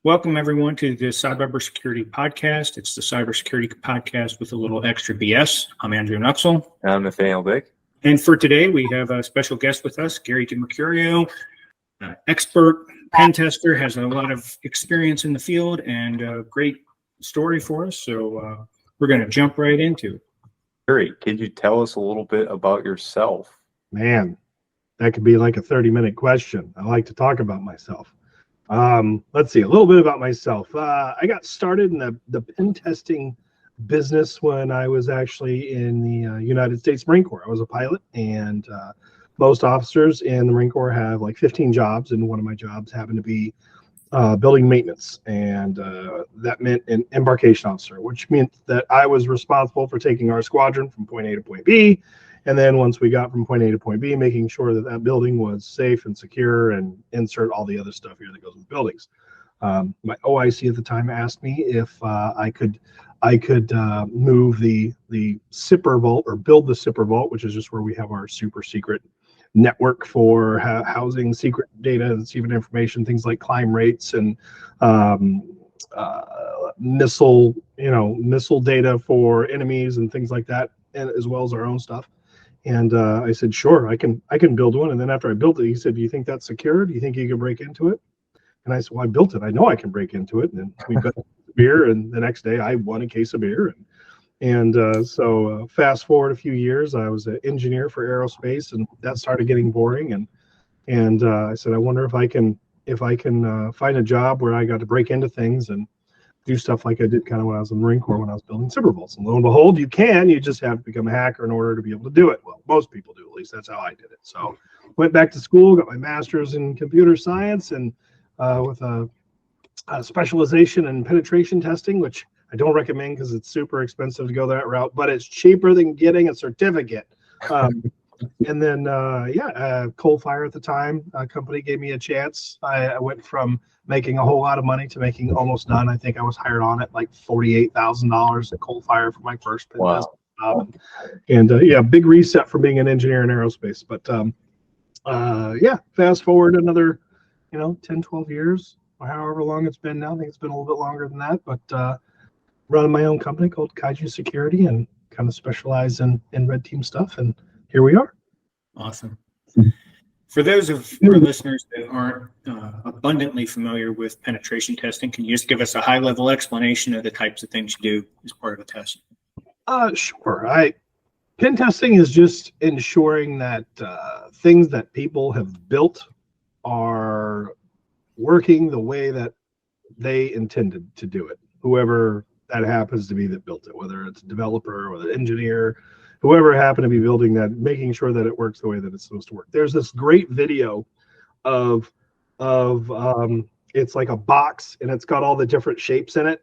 Welcome, everyone, to the Cybersecurity podcast. It's the Cybersecurity podcast with a little extra BS. I'm Andrew Nuxel. I'm Nathaniel Dick. And for today, we have a special guest with us, Gary De Mercurio, expert pen tester, has a lot of experience in the field and a great story for us. So we're going to jump right into it. Gary, could you tell us a little bit about yourself? Man, that could be like a 30-minute question. I like to talk about myself. Let's see, a little bit about myself. I got started in the pen testing business when I was actually in the United States Marine Corps. I was a pilot, and most officers in the Marine Corps have like 15 jobs, and one of my jobs happened to be building maintenance, and that meant an embarkation officer, which meant that I was responsible for taking our squadron from point A to point B. And then once we got from point A to point B, making sure that that building was safe and secure, and insert all the other stuff here that goes with buildings. My OIC at the time asked me if I could move the SIPR vault, or build the SIPR vault, which is just where we have our super secret network for housing secret data and secret information, things like climb rates and missile data for enemies and things like that, and as well as our own stuff. And I said, sure, I can build one. And then after I built it, he said, do you think that's secure? Do you think you can break into it? And I said, well, I built it. I know I can break into it. And then we got beer, and the next day I won a case of beer. So fast forward a few years, I was an engineer for aerospace, and that started getting boring. And I said, I wonder if I can find a job where I got to break into things and do stuff like I did kind of when I was in the Marine Corps, when I was building SIPR vaults. And lo and behold, you just have to become a hacker in order to be able to do it. Well, most people do, at least that's how I did it. So went back to school, got my master's in computer science, and with a specialization in penetration testing, which I don't recommend because it's super expensive to go that route, but it's cheaper than getting a certificate. And then, coal fire at the time, a company gave me a chance. I went from making a whole lot of money to making almost none. I think I was hired on at like $48,000 at coal fire for my first pen test job. And big reset from being an engineer in aerospace. But fast forward another, 10, 12 years, or however long it's been now. I think it's been a little bit longer than that. But running my own company called Kaiju Security, and kind of specialize in red team stuff. And here we are. Awesome. For those of our listeners that aren't abundantly familiar with penetration testing, can you just give us a high-level explanation of the types of things you do as part of a test? Sure. Pen testing is just ensuring that things that people have built are working the way that they intended to do it. Whoever that happens to be that built it, whether it's a developer or the engineer, whoever happened to be building that, making sure that it works the way that it's supposed to work. There's this great video of it's like a box, and it's got all the different shapes in it.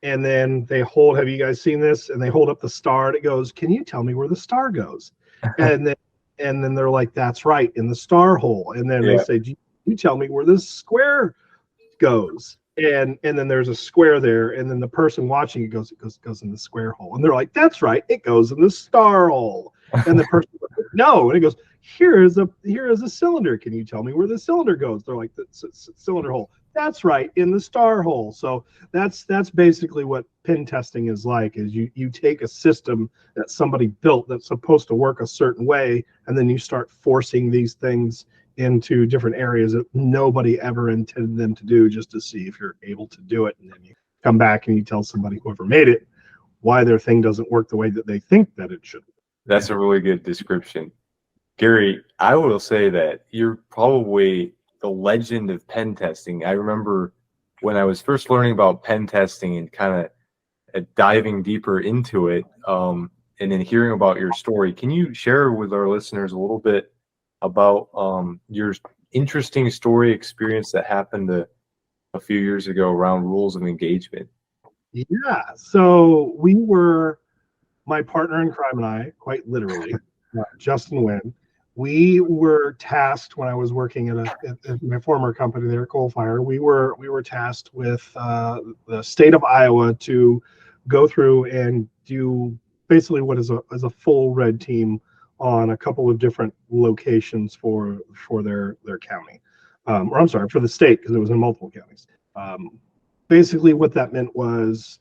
And then have you guys seen this? And they hold up the star, and it goes, can you tell me where the star goes? and then they're like, that's right, in the star hole. And then they say, you tell me where the square goes. And then there's a square there, and then the person watching it goes in the square hole, and they're like, that's right, it goes in the star hole. And the person goes, no, and it goes, here is a cylinder, can you tell me where the cylinder goes? They're like, the cylinder hole. That's right, in the star hole. So that's basically what pen testing is like, is you take a system that somebody built that's supposed to work a certain way, and then you start forcing these things into different areas that nobody ever intended them to do, just to see if you're able to do it. And then you come back and you tell somebody, whoever made it, why their thing doesn't work the way that they think that it should. That's a really good description. Gary, I will say that you're probably the legend of pen testing. I remember when I was first learning about pen testing and kind of diving deeper into it, and then hearing about your story. Can you share with our listeners a little bit about your interesting story experience that happened a few years ago around rules of engagement? Yeah, so my partner in crime and I, quite literally, Justin Wynn, we were tasked when I was working at my former company there, Coal Fire. We were tasked with the state of Iowa to go through and do basically what is a full red team on a couple of different locations for their county, or I'm sorry, for the state, because it was in multiple counties. basically what that meant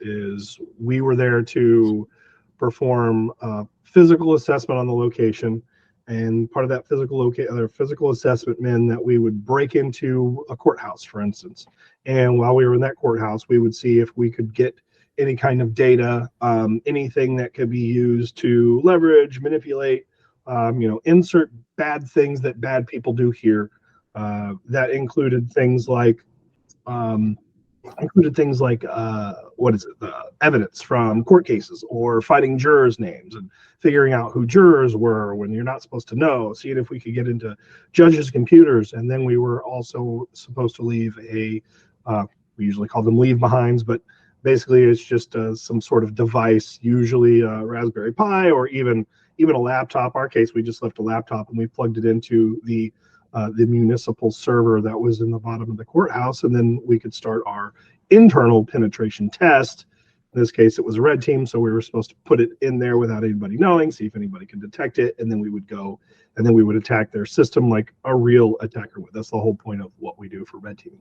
is we were there to perform a physical assessment on the location, and part of that physical assessment meant that we would break into a courthouse, for instance, and while we were in that courthouse, we would see if we could get any kind of data, anything that could be used to leverage, manipulate, insert bad things that bad people do here. That included things like evidence from court cases, or finding jurors' names and figuring out who jurors were when you're not supposed to know, seeing if we could get into judges' computers. And then we were also supposed to leave we usually call them leave behinds, but basically it's just some sort of device, usually a Raspberry Pi or even a laptop. Our case, we just left a laptop and we plugged it into the municipal server that was in the bottom of the courthouse, and then we could start our internal penetration test. In this case, it was a red team, so we were supposed to put it in there without anybody knowing, see if anybody could detect it, and then we would go and then we would attack their system like a real attacker would. That's the whole point of what we do for red teaming.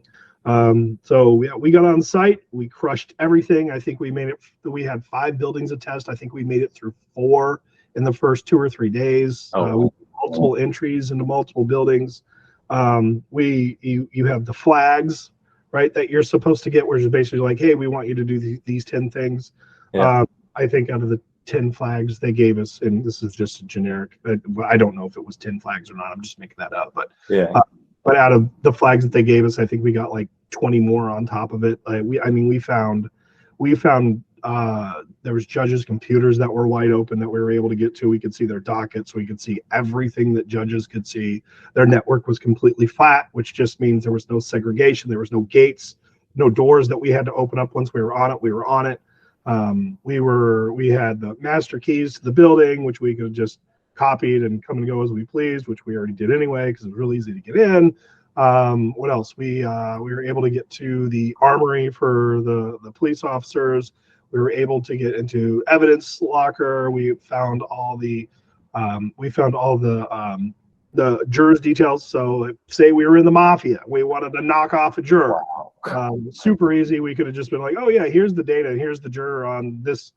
So we got on site, we crushed everything. I think we made it. We had 5 buildings to test. I think we made it through 4 in the first 2 or 3 days. Multiple entries into multiple buildings. You have the flags, right, that you're supposed to get, which is basically like, hey, we want you to do these 10 things. Yeah. I think out of the 10 flags they gave us, and this is just a generic, I don't know if it was 10 flags or not, I'm just making that up, but yeah. But out of the flags that they gave us, I think we got like 20 more on top of it. We found there was judges' computers that were wide open that we were able to get to. We could see their dockets. We could see everything that judges could see. Their network was completely flat, which just means there was no segregation. There was no gates, no doors that we had to open up. Once we were on it, we were on it. We had the master keys to the building, which we could just copied and come and go as we pleased, which we already did anyway because it was really easy to get in. What else? We were able to get to the armory for the police officers. We were able to get into evidence locker. We found all the jurors' details. So say we were in the mafia, we wanted to knock off a juror. Super easy. We could have just been like, oh yeah, here's the data, and here's the juror on this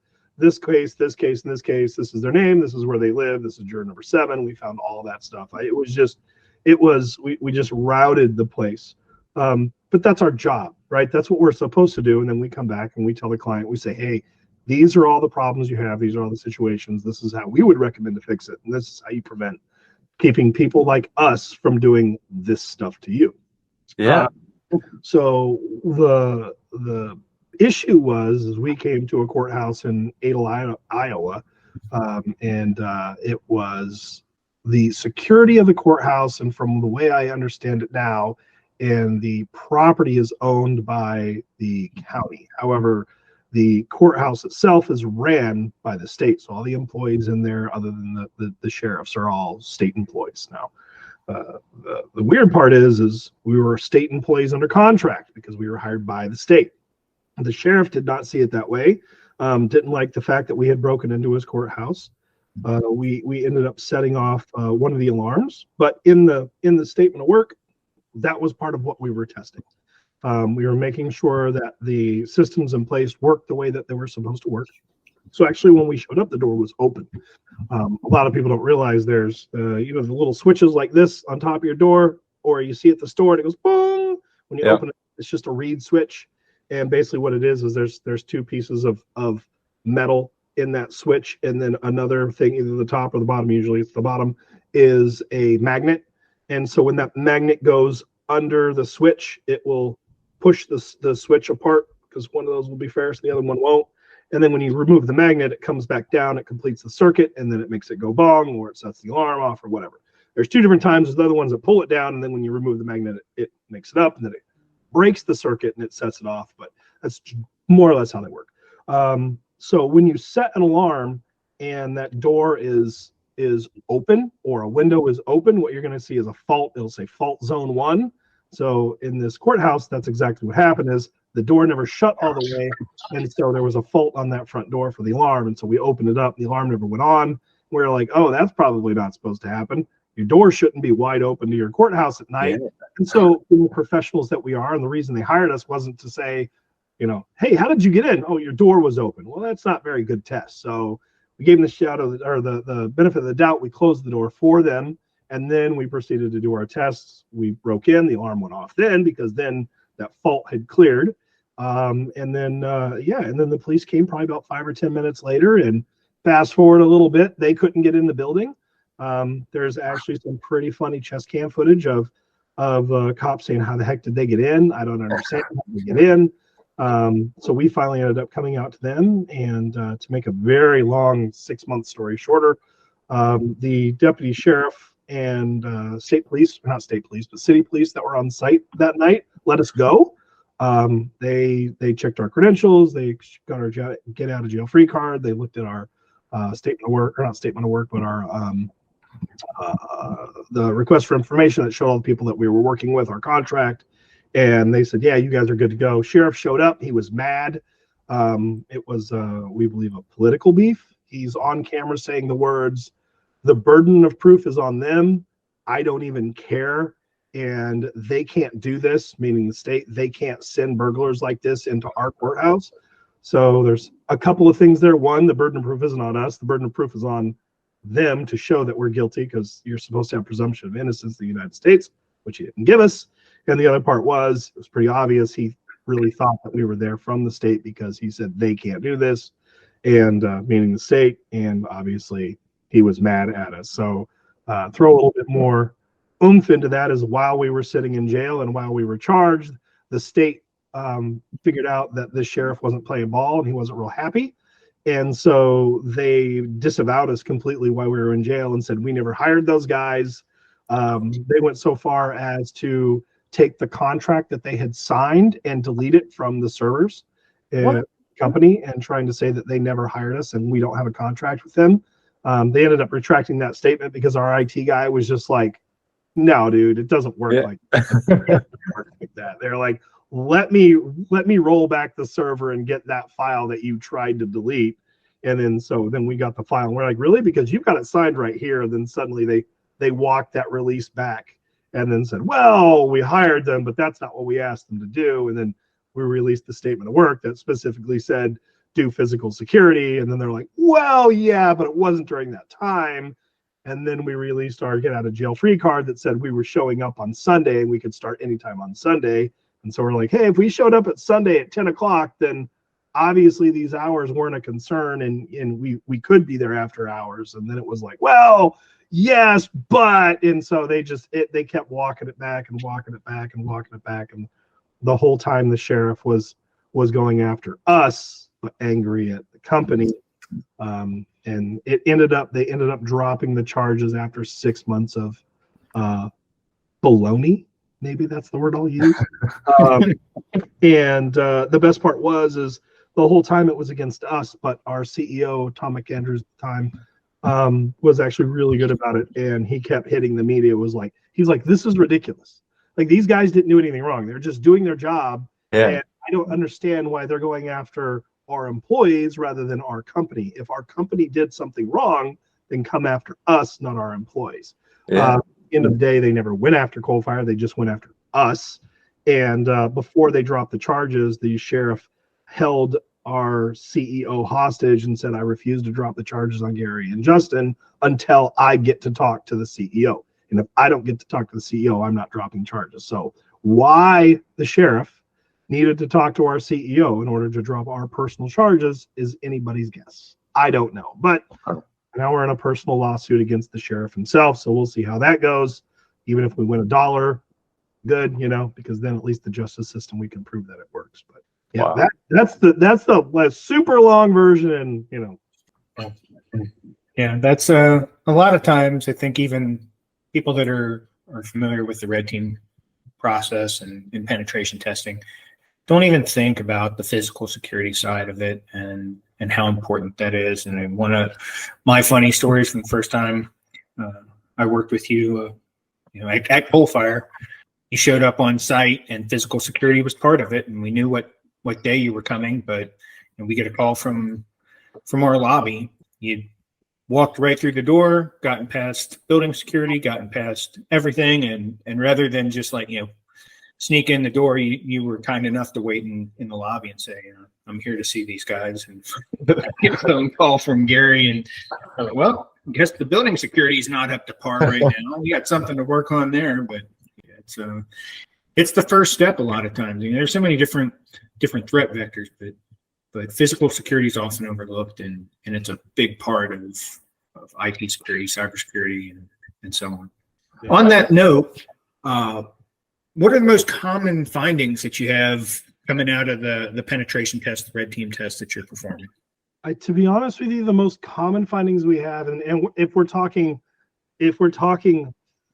case, this case, and this case. This is their name. This is where they live. This is juror number 7. We found all that stuff. We just routed the place. But that's our job, right? That's what we're supposed to do. And then we come back and we tell the client, we say, hey, these are all the problems you have. These are all the situations. This is how we would recommend to fix it. And this is how you prevent keeping people like us from doing this stuff to you. Yeah. So the issue was we came to a courthouse in Adel, Iowa, and it was the security of the courthouse. And from the way I understand it now, and the property is owned by the county. However, the courthouse itself is ran by the state. So all the employees in there, other than the sheriffs, are all state employees now. The weird part is we were state employees under contract because we were hired by the state. The sheriff did not see it that way. Didn't like the fact that we had broken into his courthouse. We ended up setting off one of the alarms, but in the statement of work, that was part of what we were testing. We were making sure that the systems in place worked the way that they were supposed to work. So actually, when we showed up, the door was open. A lot of people don't realize there's the little switches like this on top of your door, or you see at the store and it goes boom. When you open it, it's just a reed switch. And basically what it is there's 2 pieces of metal in that switch, and then another thing, either the top or the bottom, usually it's the bottom, is a magnet. And so when that magnet goes under the switch, it will push the switch apart because one of those will be ferrous, the other one won't. And then when you remove the magnet, it comes back down, it completes the circuit, and then it makes it go bong, or it sets the alarm off, or whatever. There's 2 different times. There's the other ones that pull it down, and then when you remove the magnet, it makes it up, and then it breaks the circuit and it sets it off. But that's more or less how they work. So when you set an alarm and that door is open, or a window is open, what you're going to see is a fault. It'll say fault zone 1. So in this courthouse, that's exactly what happened. Is the door never shut all the way, and so there was a fault on that front door for the alarm. And so we opened it up. The alarm never went on. We're like, oh, that's probably not supposed to happen. Your door shouldn't be wide open to your courthouse at night. Yeah. And so, the professionals that we are, and the reason they hired us wasn't to say, hey, how did you get in? Oh, your door was open. Well, that's not very good test. So we gave them the benefit of the doubt. We closed the door for them, and then we proceeded to do our tests. We broke in. The alarm went off then, because then that fault had cleared. And then the police came probably about 5 or 10 minutes later. And fast forward a little bit, they couldn't get in the building. There's actually some pretty funny chest cam footage of cops saying, how the heck did they get in? I don't understand how they get in. So we finally ended up coming out to them, and to make a very long 6-month story shorter, the deputy sheriff and city police that were on site that night let us go. They checked our credentials, they got our get out of jail free card, they looked at our statement of work, or not statement of work, but our the request for information that showed all the people that we were working with, our contract, and they said, yeah, you guys are good to go. Sheriff showed up. He was mad. It was, we believe, a political beef. He's on camera saying the words, the burden of proof is on them. I don't even care. And they can't do this, meaning the state. They can't send burglars like this into our courthouse. So there's a couple of things there. One, the burden of proof isn't on us. The burden of proof is on them to show that we're guilty, because you're supposed to have presumption of innocence in the United States, which he didn't give us. And the other part was, it was pretty obvious he really thought that we were there from the state, because he said they can't do this, and meaning the state, and obviously he was mad at us. So throw a little bit more oomph into that, is while we were sitting in jail and while we were charged, the state figured out that the sheriff wasn't playing ball and he wasn't real happy. And so they disavowed us completely while we were in jail and said we never hired those guys. They went so far as to take the contract that they had signed and delete it from the servers company, and trying to say that they never hired us and we don't have a contract with them. They ended up retracting that statement, because our IT guy was just like, no, dude, it doesn't work like that. They're like, let me roll back the server and get that file that you tried to delete. And then we got the file, and we're like, really? Because you've got it signed right here. And then suddenly they walked that release back and then said, well, we hired them, but that's not what we asked them to do. And then we released the statement of work that specifically said do physical security. And then they're like, well, yeah, but it wasn't during that time. And then we released our get out of jail free card that said we were showing up on Sunday and we could start anytime on Sunday. And so we're like, hey, if we showed up at Sunday at 10 o'clock, then obviously these hours weren't a concern, and we could be there after hours. And then it was like, well, yes, but, and so they kept walking it back and walking it back and walking it back. And the whole time the sheriff was going after us, but angry at the company. And they ended up dropping the charges after 6 months of baloney. Maybe that's the word I'll use. And the best part is the whole time it was against us, but our CEO, Tom McAndrews at the time, was actually really good about it. And he kept hitting the media. He's like, this is ridiculous. Like, these guys didn't do anything wrong. They're just doing their job. Yeah. And I don't understand why they're going after our employees rather than our company. If our company did something wrong, then come after us, not our employees. Yeah. End of the day, they never went after Coalfire. They just went after us. And before they dropped the charges, the sheriff held our CEO hostage and said, I refuse to drop the charges on Gary and Justin until I get to talk to the CEO. And if I don't get to talk to the CEO, I'm not dropping charges. So why the sheriff needed to talk to our CEO in order to drop our personal charges is anybody's guess. I don't know. But now we're in a personal lawsuit against the sheriff himself. So we'll see how that goes. Even if we win $1, good, because then at least the justice system, we can prove that it works. But yeah, wow. That's the super long version. And, yeah, that's a lot of times, I think even people that are familiar with the red team process and penetration testing don't even think about the physical security side of it and how important that is. And one of my funny stories from the first time I worked with you, at Coalfire, you showed up on site and physical security was part of it. And we knew what day you were coming, but we get a call from our lobby. You walked right through the door, gotten past building security, gotten past everything. And rather than just sneak in the door, you were kind enough to wait in the lobby and say, I'm here to see these guys, and get a phone call from Gary, and I'm like, well, I guess the building security is not up to par right now. We got something to work on there, but it's the first step a lot of times. There's so many different threat vectors, but physical security is often overlooked, and it's a big part of IT security, cybersecurity, and so on. Yeah. On that note, what are the most common findings that you have coming out of the penetration test, the red team test that you're performing? To be honest with you, the most common findings we have, and if we're talking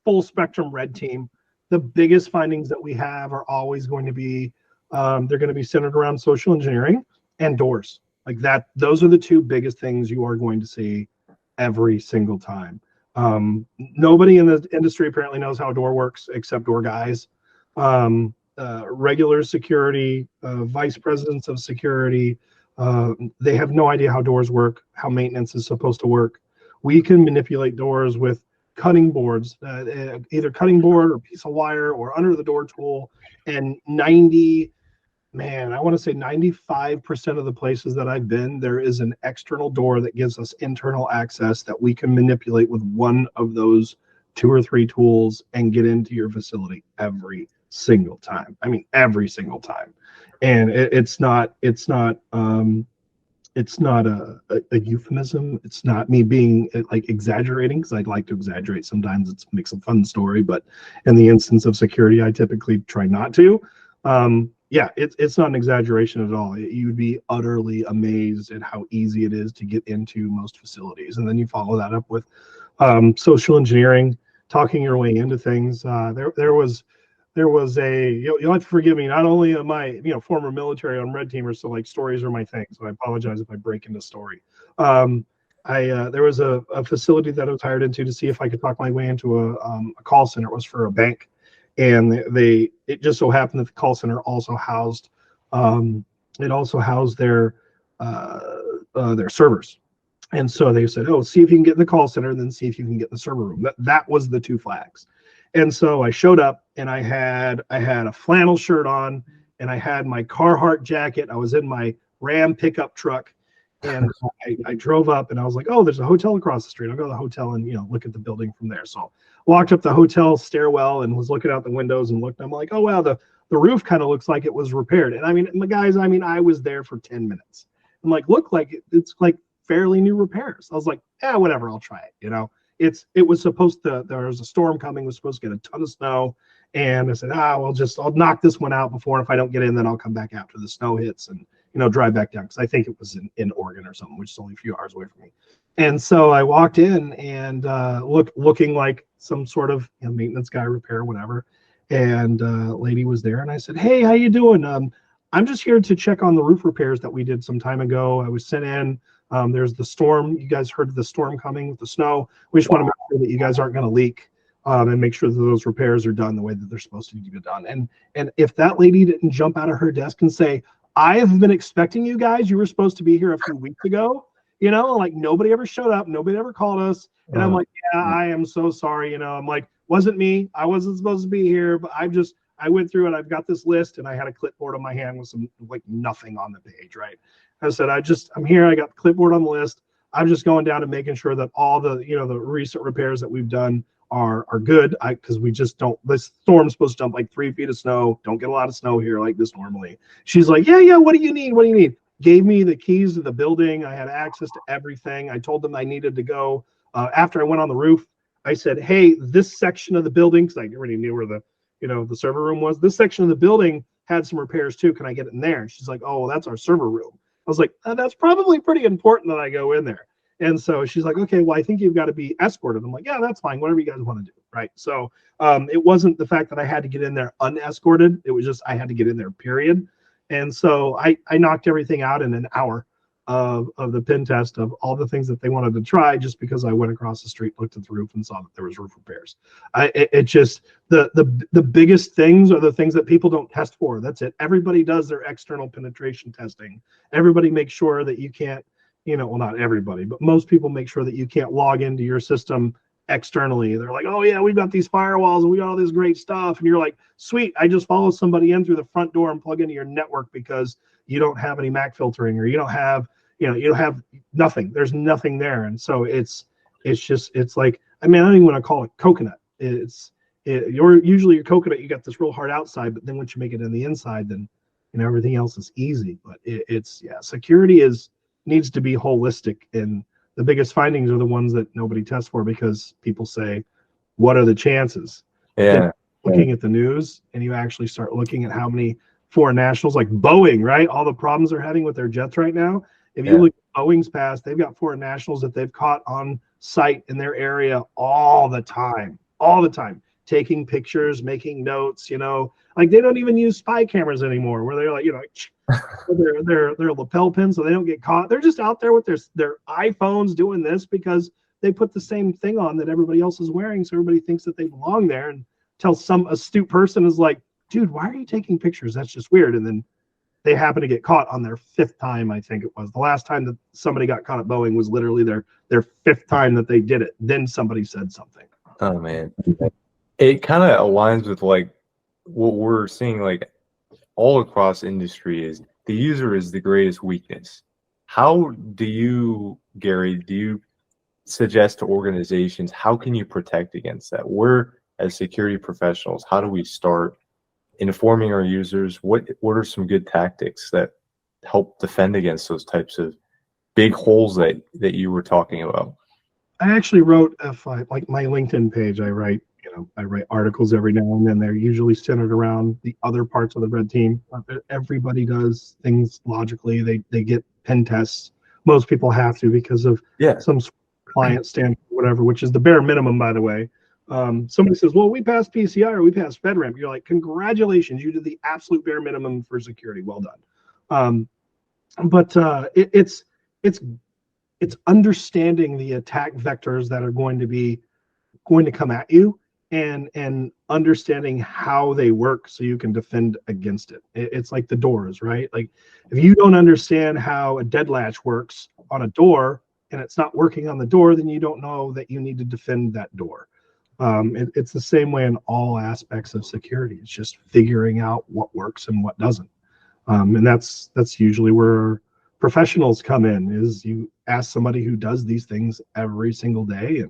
full spectrum red team, the biggest findings that we have are always going to be they're going to be centered around social engineering and doors. Like that, those are the two biggest things you are going to see every single time. Nobody in the industry apparently knows how a door works except door guys. Regular security, vice presidents of security, they have no idea how doors work, how maintenance is supposed to work. We can manipulate doors with cutting boards, either cutting board or piece of wire or under the door tool, and I want to say 95% of the places that I've been, there is an external door that gives us internal access that we can manipulate with one of those 2 or 3 tools and get into your facility every single time. I mean, every single time. And it's not a euphemism. It's not me being like exaggerating, because I'd like to exaggerate sometimes. It makes a fun story, but in the instance of security, I typically try not to. Yeah, it's not an exaggeration at all. You would be utterly amazed at how easy it is to get into most facilities. And then you follow that up with social engineering, talking your way into things. There was you'll have to forgive me. Not only am I former military on red teamers, so like stories are my thing. So I apologize if I break into story. There was a facility that I was hired into to see if I could talk my way into a call center. It was for a bank. And it just so happened that the call center also housed their servers. And so they said, oh, see if you can get in the call center and then see if you can get in the server room. That was the 2 flags. And so I showed up and I had a flannel shirt on and I had my Carhartt jacket. I was in my Ram pickup truck, and I drove up and I was like, oh, there's a hotel across the street. I'll go to the hotel and look at the building from there. So walked up the hotel stairwell and was looking out the windows and looked. I'm like, oh wow, the roof kind of looks like it was repaired. And I mean, guys, I was there for 10 minutes. I'm like, look like it's like fairly new repairs. I was like, yeah, whatever, I'll try it. It was supposed to, there was a storm coming, was supposed to get a ton of snow. And I said, I'll knock this one out before, and if I don't get in, then I'll come back after the snow hits and, drive back down. Cause I think it was in Oregon or something, which is only a few hours away from me. And so I walked in and looking like some sort of maintenance guy, repair, whatever. And a lady was there and I said, hey, how you doing? I'm just here to check on the roof repairs that we did some time ago. I was sent in. There's the storm. You guys heard of the storm coming with the snow. We just want to make sure that you guys aren't going to leak, and make sure that those repairs are done the way that they're supposed to be done. And if that lady didn't jump out of her desk and say, I have been expecting you guys, you were supposed to be here a few weeks ago, like nobody ever showed up. Nobody ever called us. And I'm like, yeah, I am so sorry. I'm like, wasn't me. I wasn't supposed to be here, but I went through it. I've got this list and I had a clipboard on my hand with some nothing on the page. Right. I said, I'm here. I got the clipboard on the list. I'm just going down and making sure that all the, the recent repairs that we've done are good. Because we just don't, this storm's supposed to dump like 3 feet of snow. Don't get a lot of snow here like this normally. She's like, yeah. What do you need? What do you need? Gave me the keys to the building. I had access to everything. I told them I needed to go. After I went on the roof, I said, hey, this section of the building, because I already knew where the server room was. This section of the building had some repairs too. Can I get in there? And she's like, oh, well, that's our server room. I was like, that's probably pretty important that I go in there. And so she's like, okay, well, I think you've got to be escorted. I'm like, yeah, that's fine. Whatever you guys want to do. Right. So it wasn't the fact that I had to get in there unescorted. It was just I had to get in there, period. And so I knocked everything out in an hour of the pen test of all the things that they wanted to try, just because I went across the street, looked at the roof, and saw that there was roof repairs. It just the biggest things are the things that people don't test for. That's it. Everybody does their external penetration testing. Everybody makes sure that you can't, well, not everybody, but most people make sure that you can't log into your system externally. They're like, oh yeah, we've got these firewalls and we got all this great stuff. And you're like, sweet, I just follow somebody in through the front door and plug into your network because you don't have any MAC filtering, or you don't have nothing. There's nothing there. And so it's like, I mean, I don't even want to call it coconut. Usually your coconut, you got this real hard outside, but then once you make it in the inside, then everything else is easy. But security needs to be holistic, and the biggest findings are the ones that nobody tests for, because people say, what are the chances? Yeah. Looking at the news, and you actually start looking at how many foreign nationals, like Boeing, right? All the problems they're having with their jets right now. If you look at Boeing's past, they've got foreign nationals that they've caught on site in their area all the time, taking pictures, making notes, like they don't even use spy cameras anymore, where they're like, their lapel pins so they don't get caught. They're just out there with their iPhones doing this because they put the same thing on that everybody else is wearing, so everybody thinks that they belong there, until some astute person is like, dude, why are you taking pictures? That's just weird. And then they happen to get caught on their 5th time, I think it was. The last time that somebody got caught at Boeing was literally their 5th time that they did it. Then somebody said something. Oh man, it kind of aligns with like what we're seeing like all across industry, is the user is the greatest weakness. How do you, Gary, suggest to organizations, how can you protect against that? We're, as security professionals, how do we start informing our users? What are some good tactics that help defend against those types of big holes that you were talking about? I actually wrote, like my LinkedIn page, I write articles every now and then. They're usually centered around the other parts of the red team. Everybody does things logically. They get pen tests. Most people have to, because of some client standard, whatever, which is the bare minimum, by the way. Somebody says, well, we passed PCI or we passed FedRAMP. You're like, congratulations, you did the absolute bare minimum for security. Well done. But it's understanding the attack vectors that are going to come at you, and understanding how they work so you can defend against it. It's like the doors, right? Like if you don't understand how a dead latch works on a door and it's not working on the door, then you don't know that you need to defend that door. It's the same way in all aspects of security. It's just figuring out what works and what doesn't. And that's usually where professionals come in, is you ask somebody who does these things every single day,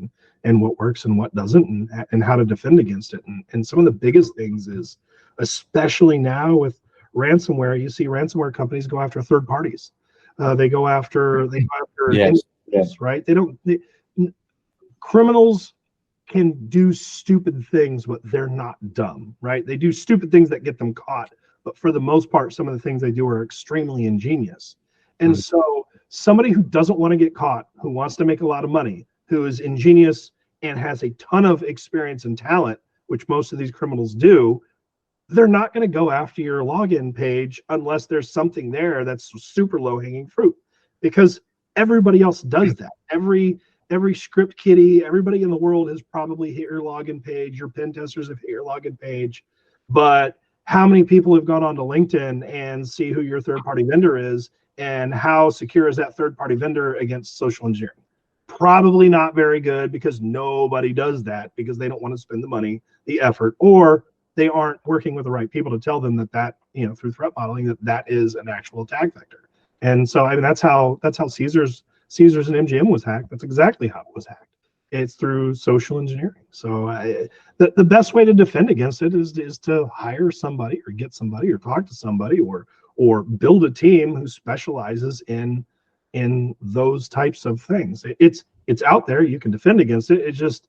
and what works and what doesn't, and how to defend against it. And some of the biggest things is, especially now with ransomware, you see ransomware companies go after third parties. They go after right? Criminals can do stupid things, but they're not dumb, right? They do stupid things that get them caught, but for the most part, some of the things they do are extremely ingenious. And so somebody who doesn't want to get caught, who wants to make a lot of money, who is ingenious and has a ton of experience and talent, which most of these criminals do, they're not going to go after your login page unless there's something there that's super low-hanging fruit, because everybody else does that. Every script kiddie, everybody in the world has probably hit your login page. Your pen testers have hit your login page. But how many people have gone onto LinkedIn and see who your third-party vendor is, and how secure is that third-party vendor against social engineering? Probably not very good, because nobody does that, because they don't want to spend the money, the effort, or they aren't working with the right people to tell them that through threat modeling, that is an actual attack vector. And so, I mean, that's how Caesars and MGM was hacked. That's exactly how it was hacked. It's through social engineering. So the best way to defend against it is to hire somebody, or get somebody, or talk to somebody, or build a team who specializes in those types of things. It's out there. You can defend against it. It's just,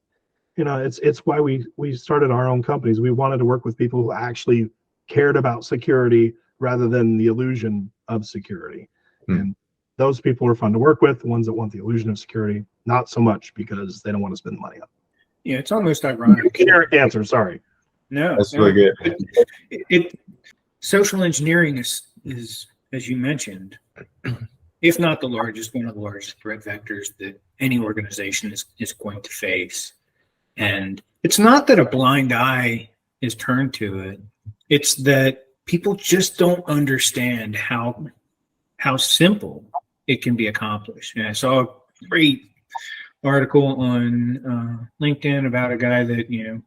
it's why we started our own companies. We wanted to work with people who actually cared about security rather than the illusion of security. And those people are fun to work with. The ones that want the illusion of security, not so much, because they don't want to spend the money on it. Yeah, it's almost ironic. Generic answer, sorry. No, That's really good. Social engineering is, as you mentioned, if not the largest, one of the largest threat vectors that any organization is going to face. And it's not that a blind eye is turned to it. It's that people just don't understand how simple it can be accomplished. And I saw a great article on LinkedIn about a guy that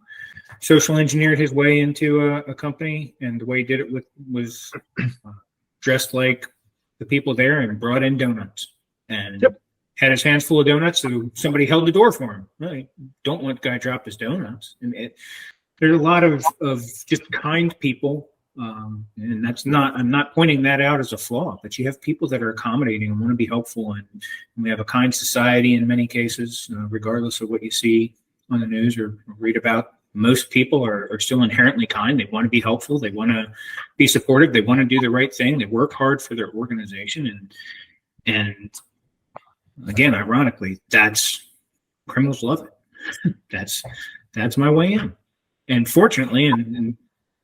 social engineered his way into a company, and the way he did it was dressed like the people there and brought in donuts and had his hands full of donuts. So somebody held the door for him. Really don't want the guy drop his donuts. And there's a lot of just kind people. And I'm not pointing that out as a flaw, but you have people that are accommodating and want to be helpful. And we have a kind society in many cases, regardless of what you see on the news or read about. Most people are still inherently kind. They want to be helpful. They want to be supportive. They want to do the right thing. They work hard for their organization. And again, ironically, criminals love it. That's my way in. And fortunately, in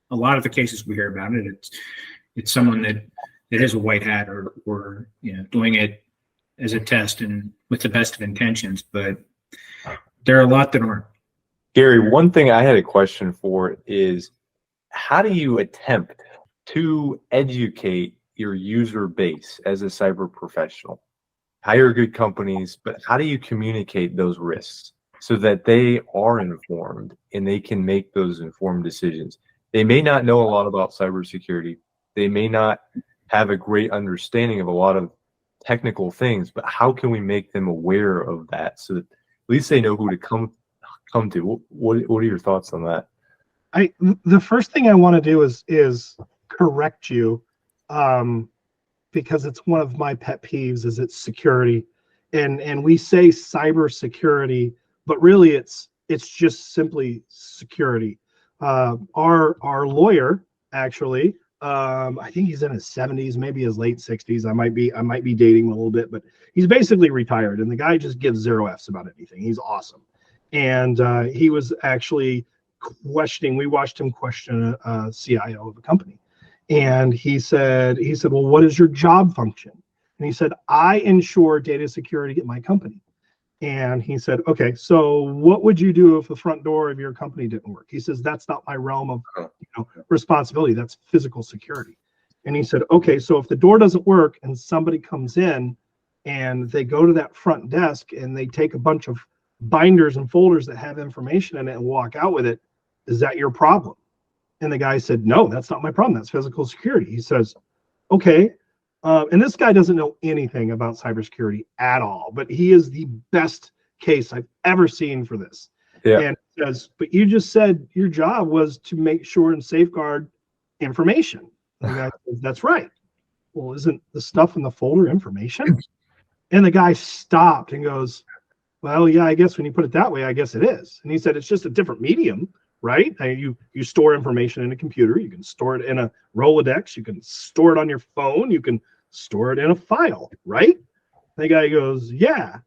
a lot of the cases we hear about it, it's someone that has a white hat or doing it as a test and with the best of intentions. But there are a lot that aren't. Gary, one thing I had a question for is, how do you attempt to educate your user base as a cyber professional? Hire good companies, but how do you communicate those risks so that they are informed and they can make those informed decisions? They may not know a lot about cybersecurity. They may not have a great understanding of a lot of technical things, but how can we make them aware of that so that at least they know who to come to? What are your thoughts on that? The first thing I want to do is correct you, because it's one of my pet peeves. Is it's security, and we say cybersecurity, but really it's just simply security. Our lawyer, actually, I think he's in his 70s, maybe his late 60s. I might be dating a little bit, but he's basically retired, and the guy just gives 0 Fs about anything. He's awesome. And he was actually questioning. We watched him question a CIO of a company, and he said, "Well, what is your job function?" And he said, "I ensure data security at my company." And he said, "Okay, so what would you do if the front door of your company didn't work?" He says, "That's not my realm of responsibility. That's physical security." And he said, "Okay, so if the door doesn't work and somebody comes in and they go to that front desk and they take a bunch of binders and folders that have information in it and walk out with it, is that your problem?" And the guy said, "No, that's not my problem. That's physical security." He says, "Okay." And this guy doesn't know anything about cybersecurity at all, but he is the best case I've ever seen for this. Yeah. And he says, "But you just said your job was to make sure and safeguard information." And the guy says, "That's right." "Well, isn't the stuff in the folder information?" And the guy stopped and goes, "Well, yeah, I guess when you put it that way, I guess it is." And he said, "It's just a different medium, right? You store information in a computer. You can store it in a Rolodex. You can store it on your phone. You can store it in a file, right?" The guy goes, "Yeah."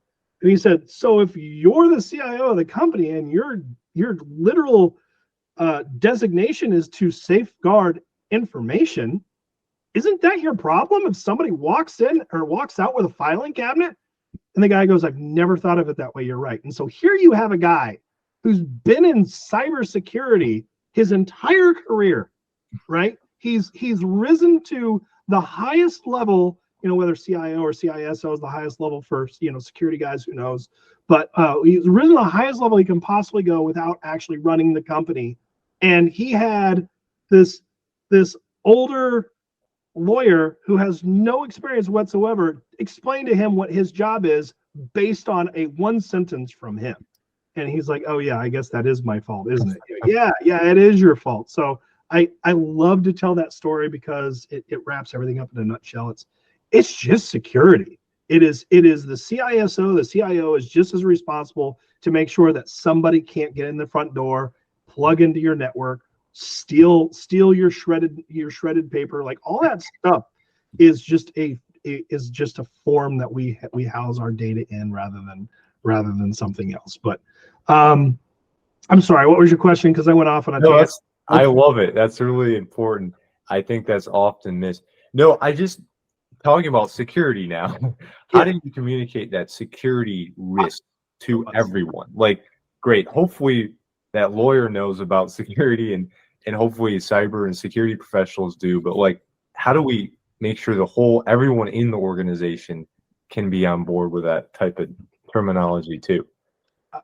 And he said, "So if you're the CIO of the company and your literal designation is to safeguard information, isn't that your problem if somebody walks in or walks out with a filing cabinet?" And the guy goes, "I've never thought of it that way. You're right." And so here you have a guy who's been in cybersecurity his entire career, right? He's risen to the highest level, whether CIO or CISO is the highest level for, security guys, who knows? But he's risen to the highest level he can possibly go without actually running the company. And he had this older lawyer who has no experience whatsoever explain to him what his job is based on a one sentence from him. And he's like, "Oh yeah, I guess that is my fault, isn't it?" Yeah, it is your fault. So I love to tell that story because it wraps everything up in a nutshell. It's just security. It is the CISO, the CIO is just as responsible to make sure that somebody can't get in the front door, plug into your network, steal your shredded paper. Like, all that stuff is just a form that we house our data in rather than something else. But I'm sorry, what was your question? Because I went off on a tangent. I love it. That's really important. I think that's often missed. No, I just talking about security now. How do you communicate that security risk to everyone? Like, great. Hopefully that lawyer knows about security and hopefully cyber and security professionals do. But like, how do we make sure everyone in the organization can be on board with that type of terminology too?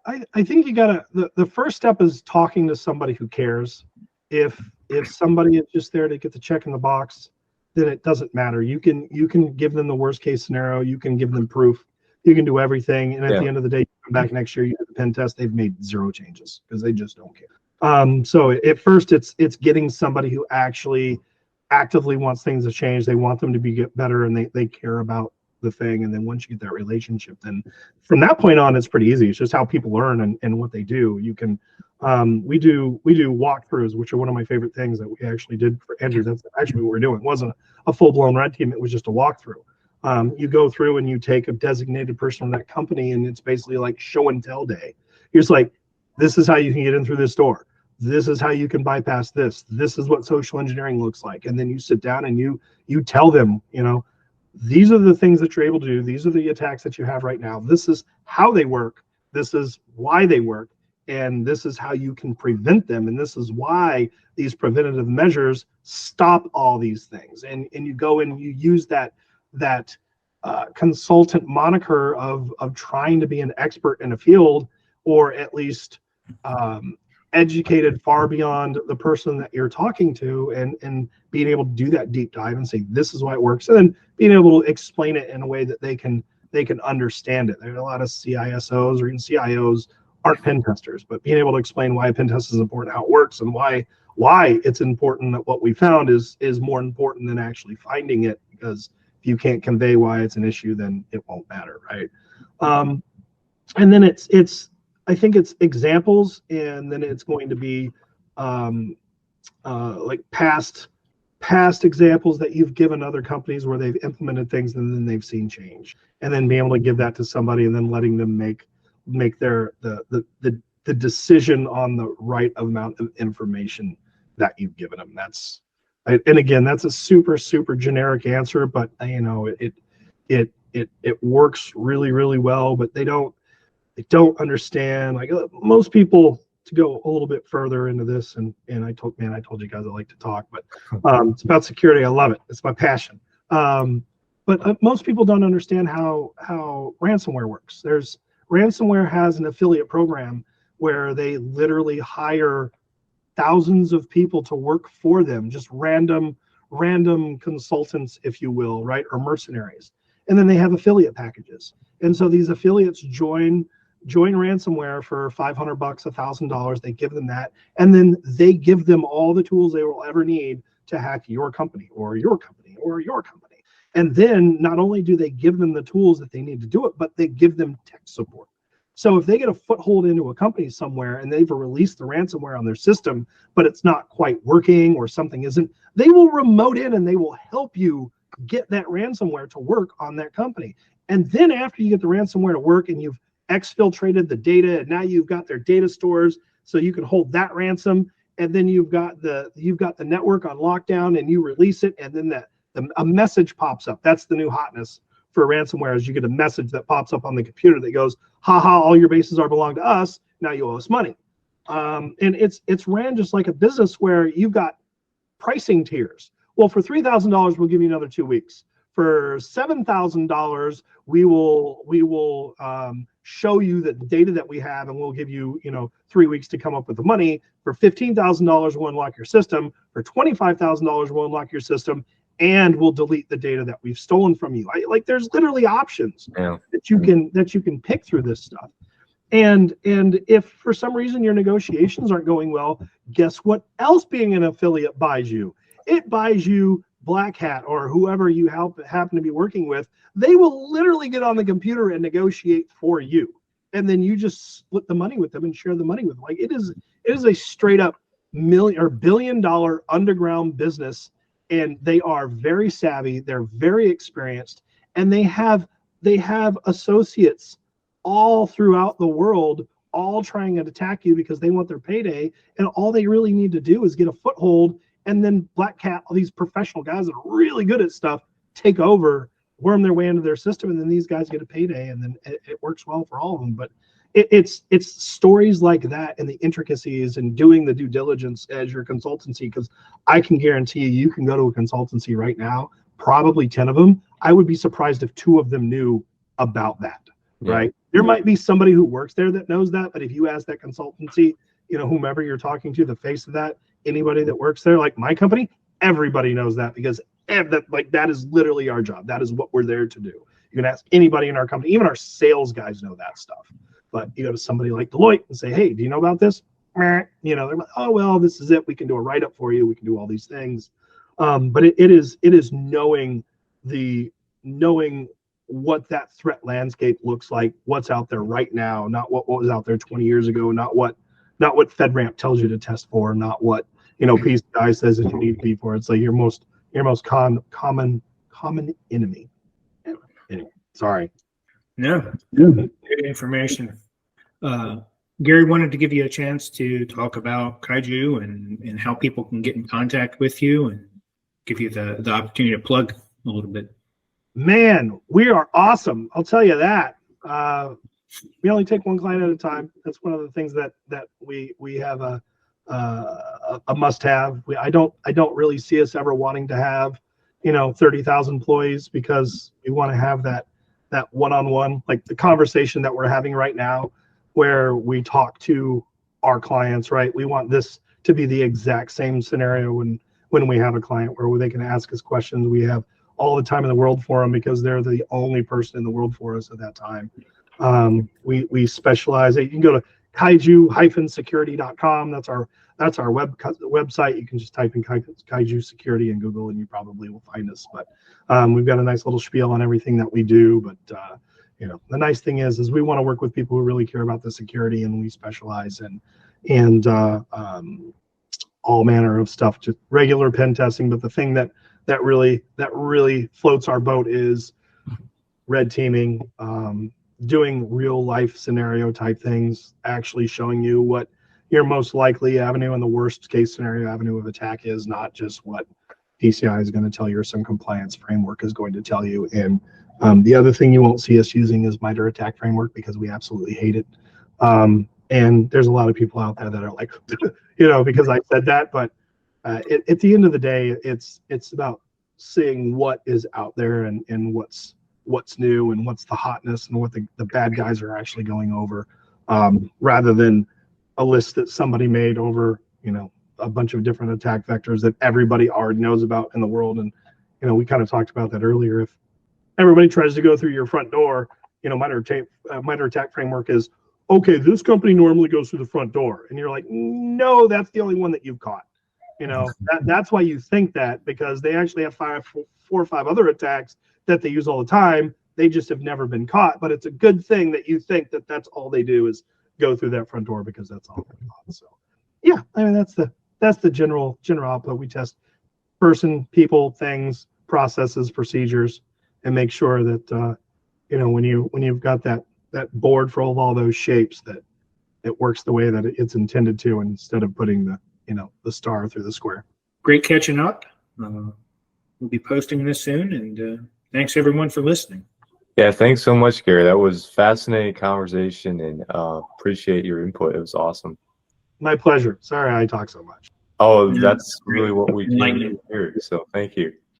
I think you gotta, the first step is talking to somebody who cares. If somebody is just there to get the check in the box, then it doesn't matter. You can give them the worst case scenario, you can give them proof, you can do everything, and at the end of the day, you come back next year, you do the pen test, they've made 0 changes because they just don't care. So at first it's getting somebody who actually actively wants things to change. They want them to get better, and they care about the thing. And then once you get that relationship, then from that point on, it's pretty easy. It's just how people learn and what they do. You can, we do walkthroughs, which are one of my favorite things that we actually did for Andrew. That's actually what we're doing. It wasn't a full-blown red team. It was just a walkthrough. You go through and you take a designated person from that company, and it's basically like show and tell day. You're just like, this is how you can get in through this door. This is how you can bypass this. This is what social engineering looks like. And then you sit down and you tell them, these are the things that you're able to do. These are the attacks that you have right now. This is how they work. This is why they work. And this is how you can prevent them. And this is why these preventative measures stop all these things. And you go and you use that consultant moniker of trying to be an expert in a field, or at least educated far beyond the person that you're talking to, and being able to do that deep dive and say, this is why it works. And then being able to explain it in a way that they can understand it. There are a lot of CISOs or even CIOs aren't pen testers, but being able to explain why a pen test is important, how it works, and why it's important, that what we found is more important than actually finding it, because if you can't convey why it's an issue, then it won't matter, right? And then I think it's examples, and then it's going to be like past examples that you've given other companies where they've implemented things and then they've seen change, and then being able to give that to somebody and then letting them make the decision on the right amount of information that you've given them. And again, that's a super generic answer, but it works really, really well. But they don't understand, like, most people, to go a little bit further into this, and I told you guys I like to talk, but it's about security. I love it. It's my passion. But most people don't understand how ransomware works. Ransomware has an affiliate program where they literally hire thousands of people to work for them, just random consultants, if you will, right, or mercenaries. And then they have affiliate packages. And so these affiliates join ransomware for $500, $1,000. They give them that, and then they give them all the tools they will ever need to hack your company or your company or your company. And then not only do they give them the tools that they need to do it, but they give them tech support. So if they get a foothold into a company somewhere and they've released the ransomware on their system, but it's not quite working or something isn't, they will remote in and they will help you get that ransomware to work on that company. And then after you get the ransomware to work and you've exfiltrated the data, and now you've got their data stores so you can hold that ransom, and then you've got the network on lockdown, and you release it, and then a message pops up. That's the new hotness for ransomware, is you get a message that pops up on the computer that goes, haha, all your bases belong to us, now you owe us money. And it's ran just like a business where you've got pricing tiers. Well, for $3,000, we'll give you another 2 weeks. For $7,000, we will show you the data that we have, and we'll give you 3 weeks to come up with the money. For $15,000, we'll unlock your system. For $25,000, we'll unlock your system, and we'll delete the data that we've stolen from you. Like there's literally options that you can pick through this stuff. And if for some reason your negotiations aren't going well, guess what else being an affiliate buys you? It buys you Black Hat or whoever you happen to be working with. They will literally get on the computer and negotiate for you, and then you just split the money with them and share the money with them. Like it is a straight up billion-dollar underground business, and they are very savvy. They're very experienced, and they have associates all throughout the world, all trying to attack you because they want their payday, and all they really need to do is get a foothold. And then Black Cat, all these professional guys that are really good at stuff, take over, worm their way into their system, and then these guys get a payday, and then it works well for all of them. But it's stories like that, and the intricacies, and doing the due diligence as your consultancy, because I can guarantee you can go to a consultancy right now, probably 10 of them. I would be surprised if 2 of them knew about that, right? There might be somebody who works there that knows that, but if you ask that consultancy, whomever you're talking to, the face of that, anybody that works there, like my company, everybody knows that because that is literally our job. That is what we're there to do. You can ask anybody in our company, even our sales guys know that stuff. But you go to somebody like Deloitte and say, hey, do you know about this? They're like, oh, well, this is it. We can do a write-up for you. We can do all these things. But it is knowing what that threat landscape looks like, what's out there right now, not what was out there 20 years ago, not what FedRAMP tells you to test for, not what PCI says that you need to be for. It's like your most common enemy. Anyway, sorry. No, good information. Gary wanted to give you a chance to talk about Kaiju and how people can get in contact with you and give you the opportunity to plug a little bit. Man, we are awesome. I'll tell you that. We only take one client at a time. That's one of the things that we have a must-have. I don't really see us ever wanting to have 30,000 employees because we want to have that one-on-one, like the conversation that we're having right now, where we talk to our clients. Right, we want this to be the exact same scenario when we have a client where they can ask us questions. We have all the time in the world for them because they're the only person in the world for us at that time. We specialize. You can go to kaiju-security.com. That's our website. You can just type in Kaiju Security in Google and you probably will find us. But we've got a nice little spiel on everything that we do. But the nice thing is we want to work with people who really care about the security, and we specialize in all manner of stuff, just regular pen testing. But the thing that really floats our boat is red teaming, doing real life scenario type things, actually showing you what your most likely avenue and the worst case scenario avenue of attack is, not just what PCI is going to tell you or some compliance framework is going to tell you. And the other thing you won't see us using is MITRE ATT&CK framework because we absolutely hate it. And there's a lot of people out there that are like, because I said that, but at the end of the day, it's about seeing what is out there and what's new and what's the hotness and what the bad guys are actually going over, rather than a list that somebody made over a bunch of different attack vectors that everybody already knows about in the world. And we kind of talked about that earlier. If everybody tries to go through your front door, MITRE ATT&CK framework is, okay, this company normally goes through the front door, and you're like, no, that's the only one that you've caught. That's why you think that, because they actually have 4 or 5 other attacks that they use all the time. They just have never been caught. But it's a good thing that you think that that's all they do is go through that front door, because that's all they're caught. So yeah, I mean, that's the general output. We test person, people, things, processes, procedures, and make sure that when you've got that board for all those shapes, that it works the way that it's intended to, instead of putting the star through the square. Great catching up. We'll be posting this soon, and thanks everyone for listening. Yeah, thanks so much, Gary. That was fascinating conversation, and appreciate your input. It was awesome. My pleasure. Sorry I talk so much. Oh, that's really what we came to hear. So thank you.